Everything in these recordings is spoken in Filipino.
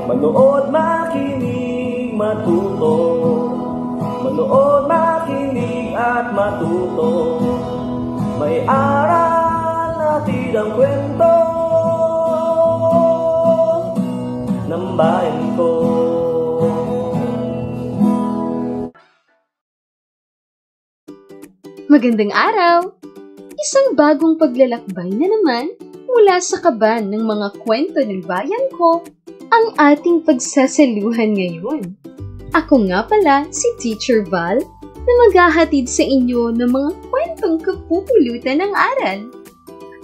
Manood, makinig, matuto. Manood, makinig at matuto. May aral natin ang kwento ng bayan ko. Magandang araw! Isang bagong paglalakbay na naman mula sa kaban ng mga kwento ng bayan ko ang ating pagsasaluhan ngayon. Ako nga pala si Teacher Val na maghahatid sa inyo ng mga kwentong kapupulutan ng aral.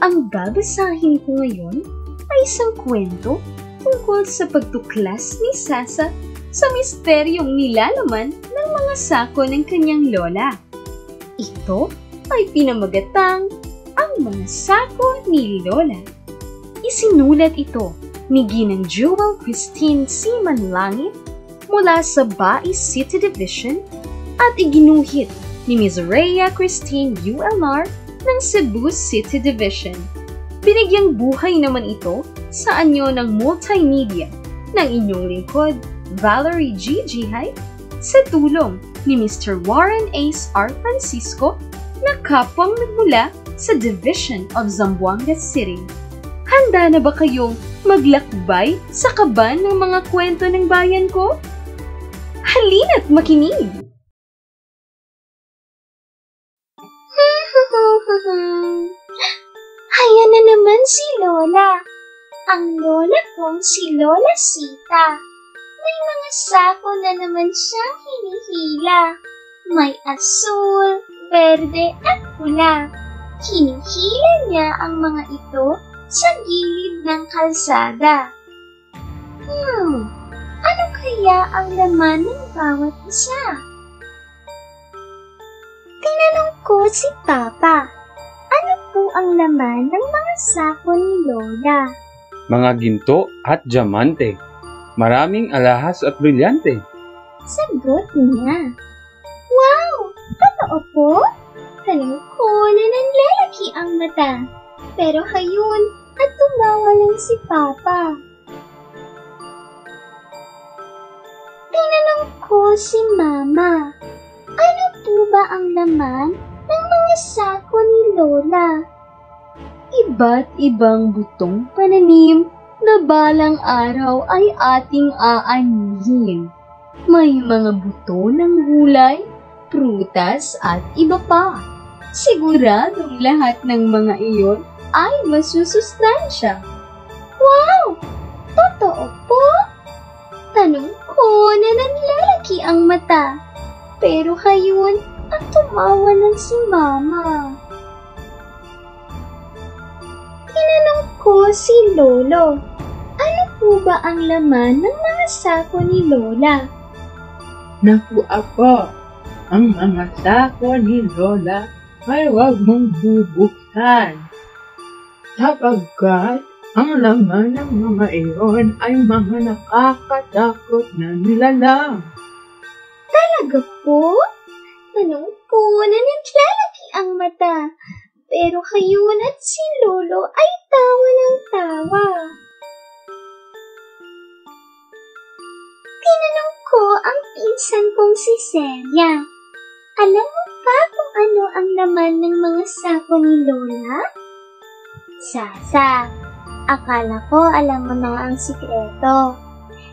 Ang babasahin ko ngayon ay isang kwento tungkol sa pagtuklas ni Sasa sa misteryong nilalaman ng mga sako ng kanyang lola. Ito ay pinamagatang Ang Mga Sako ni Lola. Isinulat ito ni Ginang Jewel Christine C. Manlangit mula sa Bai City Division at iginuhit ni Ms. Rhea Christine ULR ng Cebu City Division. Binigyang buhay naman ito sa anyo ng multimedia ng inyong lingkod, Valerie G. Gihay, sa tulong ni Mr. Warren Ace R. Francisco na kapwang nagmula sa Division of Zamboanga City. Handa na ba kayong maglakbay sa kaban ng mga kwento ng bayan ko? Halina't makinig! Ayan na naman si Lola. Ang lola kong si Lola Sita. May mga sako na naman siyang hinihila. May asul, berde at pula. Hinihila niya ang mga ito sa gilid ng kalsada. Ano kaya ang laman ng bawat isa? Tinanong ko si Papa, ano po ang laman ng mga sako ni Lola? Mga ginto at diamante. Maraming alahas at brilyante. Sagot niya. Wow! Totoo po? Tanong ko na nanlalaki ang mata. Pero hayun at tumawa lang si Papa. Tinanong ko si Mama. Ano po ba ang laman ng mga sako ni Lola? Iba't ibang butong pananim na balang araw ay ating aanihin. May mga buto ng gulay, prutas at iba pa. Siguradong lahat ng mga iyon ay masusustansya. Wow! Totoo po? Tanong ko na nanlalaki ang mata. Pero hayun at tumawa lang si Mama. Tinanong ko si Lolo, ano po ba ang laman ng mga sako ni Lola? Naku apo, ang mga sako ni Lola ay huwag mong bubuksan. Sapagkat ang laman ng mga iyon ay mga nakakatakot na nilalang. Talaga po? Tanong ko na naglalaki ang mata. Pero hayun at si Lolo ay tawa ng tawa. Tinanong ko ang pinsan kong si Celia. Alam mo ba kung ano ang laman ng mga sako ni Lola? Sasa, akala ko alam mo na ang sikreto.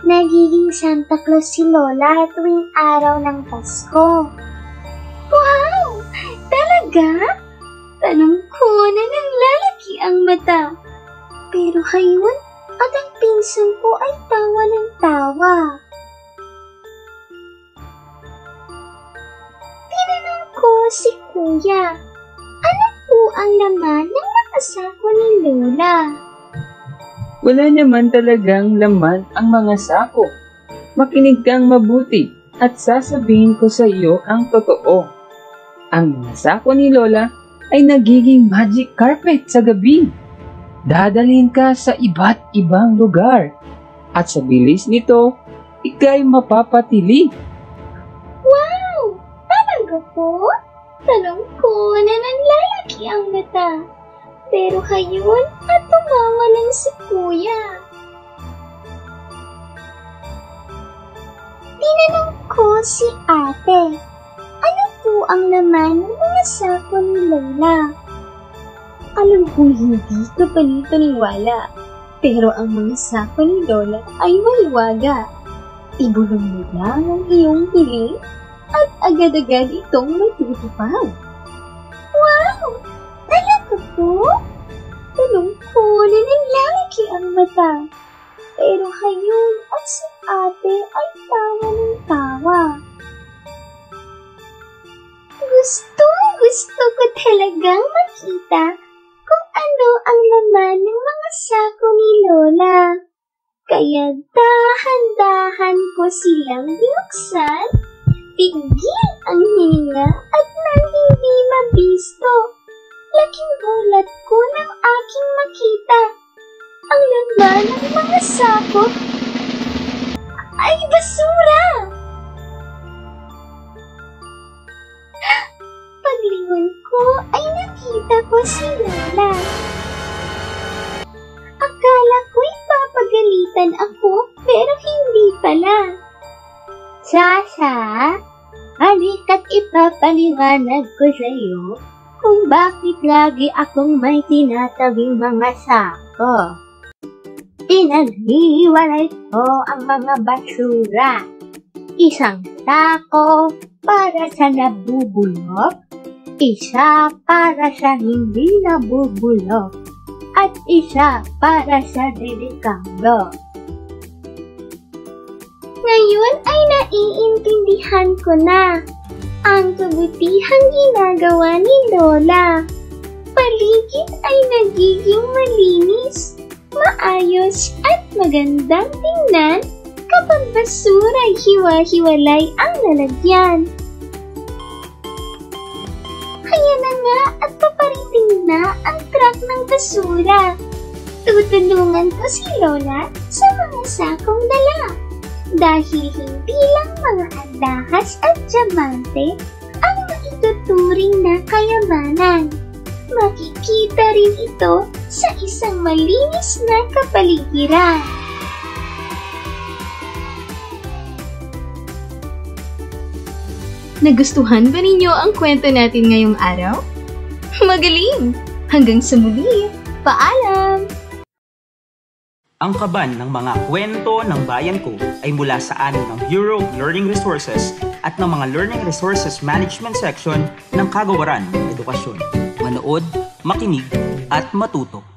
Nagiging Santa Claus si Lola tuwing araw ng Pasko. Wow! Talaga? Tanong ko na nanglalaki ang mata. Pero hayun at ang pinsan ko ay tawa ng tawa. Tinanong ko si Kuya, ano po ang laman ng mga sako ni Lola? Wala naman talagang laman ang mga sako. Makinig kang mabuti at sasabihin ko sa iyo ang totoo. Ang mga sako ni Lola ay nagiging magic carpet sa gabi. Dadalhin ka sa iba't ibang lugar. At sa bilis nito, ika'y mapapatili. Wow! Talaga po? Tanong ko na nanlalaki ang mata. Pero hayon at tumawa lang si kuya. Tinanong ko si ate, ano po ang laman ng mga sako ni Lola? Alam kong hindi ka panipaniwala, pero ang mga sako ni Lola ay mahiwaga. Ibulong mo lang ang iyong piling at agad-agad itong matutupad. Wow! Talaga po? Tanong ko na nanlalaki ang mata. Pero hayon at si ate ay tawa ng tawa. Gusto ko talagang makita kung ano ang laman ng mga sako ni Lola. Kaya dahan-dahan ko silang binuksan, tigil ang hininga at nang hindi mabisto. Laking gulat ko nang aking makita. Ang laman ng mga sako ay basura! Paglingon ko ay nakita ko si Lola. Akala ko'y papagalitan ako pero hindi pala. Sasa, halika't ipapaliwanag ko sa iyo kung bakit lagi akong may tinatawing mga sako. Pinaghiwalay ko ang mga basura. Isang sako para sa nabubulok, isa para sa hindi nabubulok, at isa para sa delikado. Ngayon ay naiintindihan ko na ang kabutihang ginagawa ni Lola. Paligid ay nagiging malinis, maayos at magandang tingnan kapag basura ay hiwa-hiwalay ang lalagyan. Kaya na nga at paparating na ang truck ng basura. Tutulungan ko si Lola sa mga sakong dala. Dahil hindi lang mga alahas at diamante ang maituturing na kayamanan. Makikita rin ito sa isang malinis na kapaligiran. Nagustuhan ba ninyo ang kwento natin ngayong araw? Magaling! Hanggang sa muli! Paalam! Ang kaban ng mga kwento ng bayan ko ay mula sa amin ng Bureau of Learning Resources at ng mga Learning Resources Management Section ng Kagawaran ng Edukasyon. Manood, makinig, at matuto.